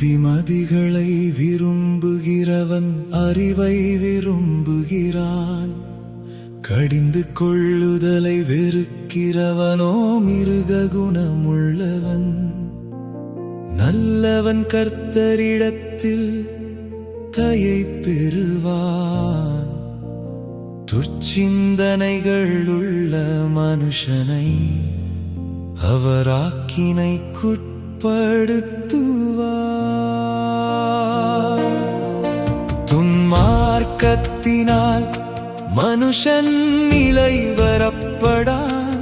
புத்திமதிகளை விரும்புகிறவன் அறிவை விரும்புகிறான். கடிந்து கொள்ளுதலை வெறுக்கிறவனோ மிருக குணமுள்ளவன். நல்லவன் கர்த்தரிடத்தில் தயை பெறுவான். துர்ச்சிந்தனைகள் உள்ள மனுஷனை அவர் ஆக்கினைக்குட்படுத்துவார். துன்மார்க்கத்தினால் மனுஷன் நிலை வரப்படான்.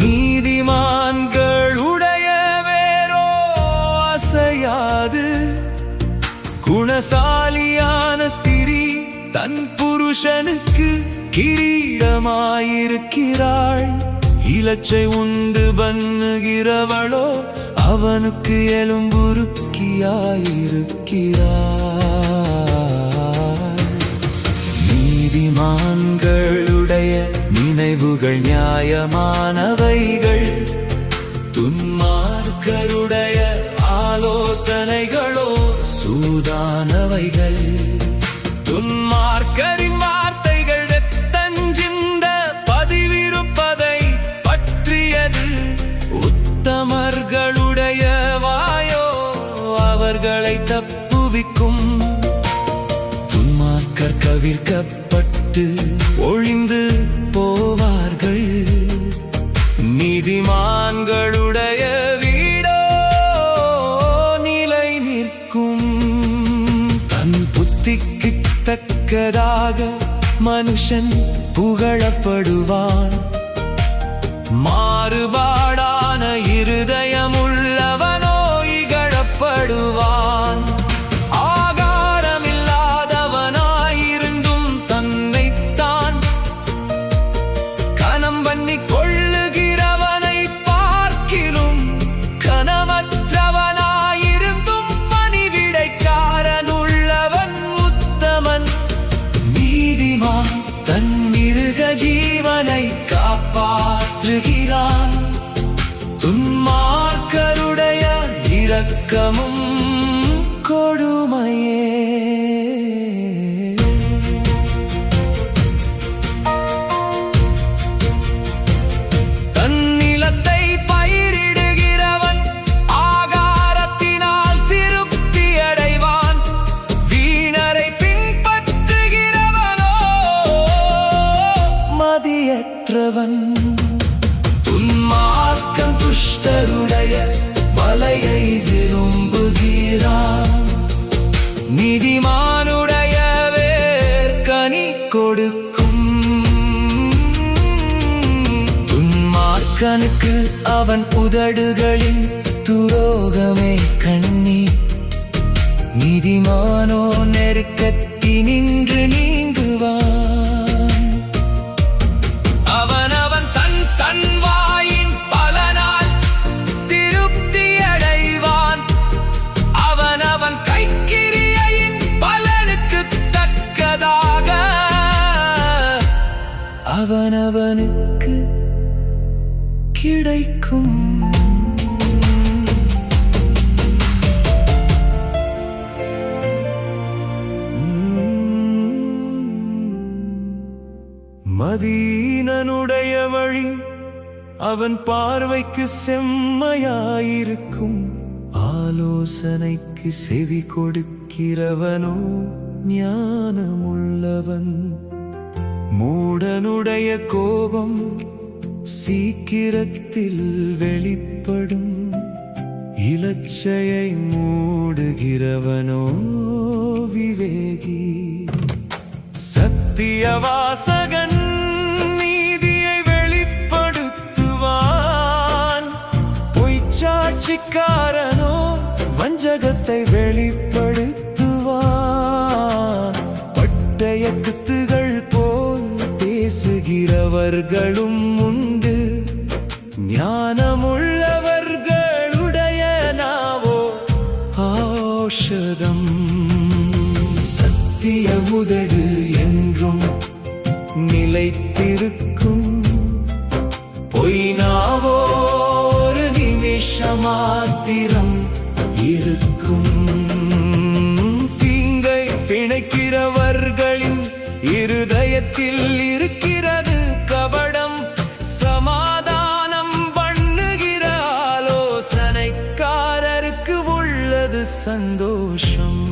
நீதிமான்களுடைய வேரோ அசையாது. குணசாலியான ஸ்திரீ தன் புருஷனுக்கு கிரீடமாயிருக்கிறாள். இலச்சை உண்டு பண்ணுகிறவளோ அவனுக்கு எலும்புருக்கியாயிருக்கிறாள். நீதிமான்களுடைய நினைவுகள் நியாயமானவைகள். துன்மார்க்கருடைய ஆலோசனைகளோ சூதானவைகள். துன்மார்க்கரின் வார்த்தைகள் தஞ்சிந்த பதிவிருப்பதை பற்றியது. உத்தமர்களுடைய வாயோ அவர்களை தப்புவிக்கும். துன்மார்க்கர் கவிழ்க்கப்பட்டு ஒழிந்து போவார்கள். நீதிமான்களுடைய வீடோ நிலை நிற்கும். தன் புத்திக்கு தக்கதாக மனுஷன் புகழப்படுவான். மாறுபாடான இருதயமுள்ளவனோ இகழப்படுவான். ஆகாரமில்லாதவனாயிருந்தும் தன்னைத்தான் கனம் பண்ணி கொள்ளுகிறவனை பார்க்கிலும் கனமற்றவனாயிருந்தும் பணிவிடைக்காரனுள்ளவன் உத்தமன். நீதிமான் தன் மிருக ஜீவனை காப்பாற்றுகிறான். துன்மார்க்கருடைய இரக்கமும் கொடுமையே. தன் நிலத்தை பயிரிடுகிறவன் ஆகாரத்தினால் திருப்தி அடைவான். வீணரை பின்பற்றுகிறவனோ மதியற்றவன். துன்மார்க்கன் துஷ்டருடைய வலையை விரும்புகிறான். நீதிமானுடைய வேர் கனி கொடுக்கும். துன்மார்க்கனுக்கு அவன் உதடுகளின் துரோகமே கண்ணீர். நீதிமானோ நெருக்கத்தினின்று நீங்குவான். அவனவன் தன் தன் வாயின் பலனால் திருப்தி அடைவான். அவனவன் கைக்கிரியையின் பலனுக்கு தக்கதாக அவனவனுக்கு கிடைக்கும். மதீனனுடைய வழி அவன் பார்வைக்கு செம்மையாயிருக்கும். ஆலோசனைக்கு செவி கொடுக்கிறவனோ ஞானமுள்ளவன். மூடனுடைய கோபம் சீக்கிரத்தில் வெளிப்படும். இலச்சையை மூடுகிறவனோ விவேகி. சத்தியவாசகன் நீதியை வெளிப்படுத்துவான். பொய்ச்சாட்சிக்காரனோ வஞ்சகத்தை வெளிப்படுத்துவான். பட்டய குத்துகள் போல் பேசுகிறவர்களும் உண்டு. ஞானமுள்ளவர்களுடைய நாவோ ஔஷதம். சத்திய உதடு என்றும் நிலைத்திருக்கும். பொய் நாவோ ஒரு நிமிஷமாத்திரம் இருக்கும். தீங்கை பிணைக்கிறவர்களின் இருதயத்தில் இருக்கிறது கபடம். சமாதானம் பண்ணுகிற ஆலோசனைக்காரருக்கு உள்ளது சந்தோஷம்.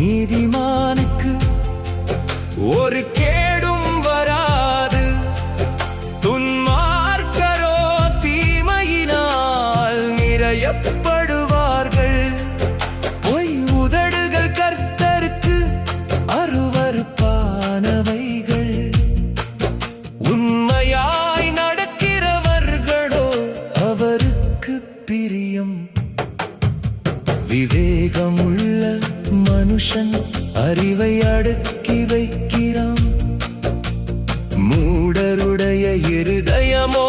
நீதிமானுக்கு ஒரு கேடும் வராது, துன்மார்க்கரோ தீமையினால் நிறையப்படுவார்கள். பொய் உதடுகள் கர்த்தருக்கு அருவருப்பானவைகள், உண்மையாய் நடக்கிறவர்களோ அவருக்கு பிரியம். விவேகமுள்ள மனுஷன் அறிவை அடக்கி வைக்கிறான், மூடருடைய இருதயமோ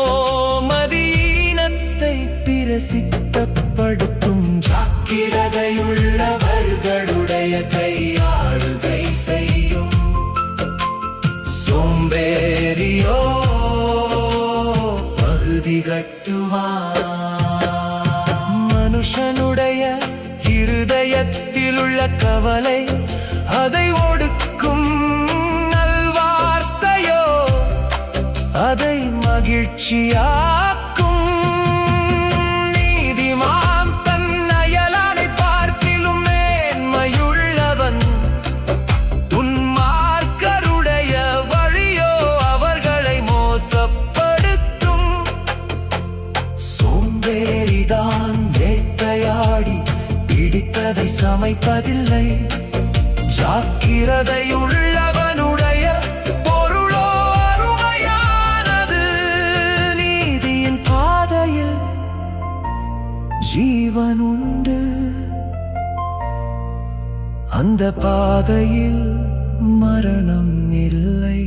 மதீனத்தை பிரசித்தப்படுத்தும். ஜாக்கிரதையுள்ளவர்களுடைய கையாளுகை செய்யும், சோம்பேறியோ பகுதி கட்டுவான். மனுஷனுடைய இருதயத்தில் உள்ள கவலை அதை ஒடுக்கும், நல்வார்த்தையோ அதை மகிழ்ச்சியாக்கும். நீதிமான் தன் அயலானை பார்க்கிலும் மேன்மையுள்ளவன், துன்மார்க்கருடைய வழியோ அவர்களை மோசப்படுத்தும். சோம்பேறிதான் வேட்டையாடி பிடித்ததை சமைப்பதில்லை, ஜாக்கிரதையுள்ளவனுடைய பொருளோ அருமையானது. நீதியின் பாதையில் ஜீவனுண்டு, அந்த பாதையில் மரணம் இல்லை.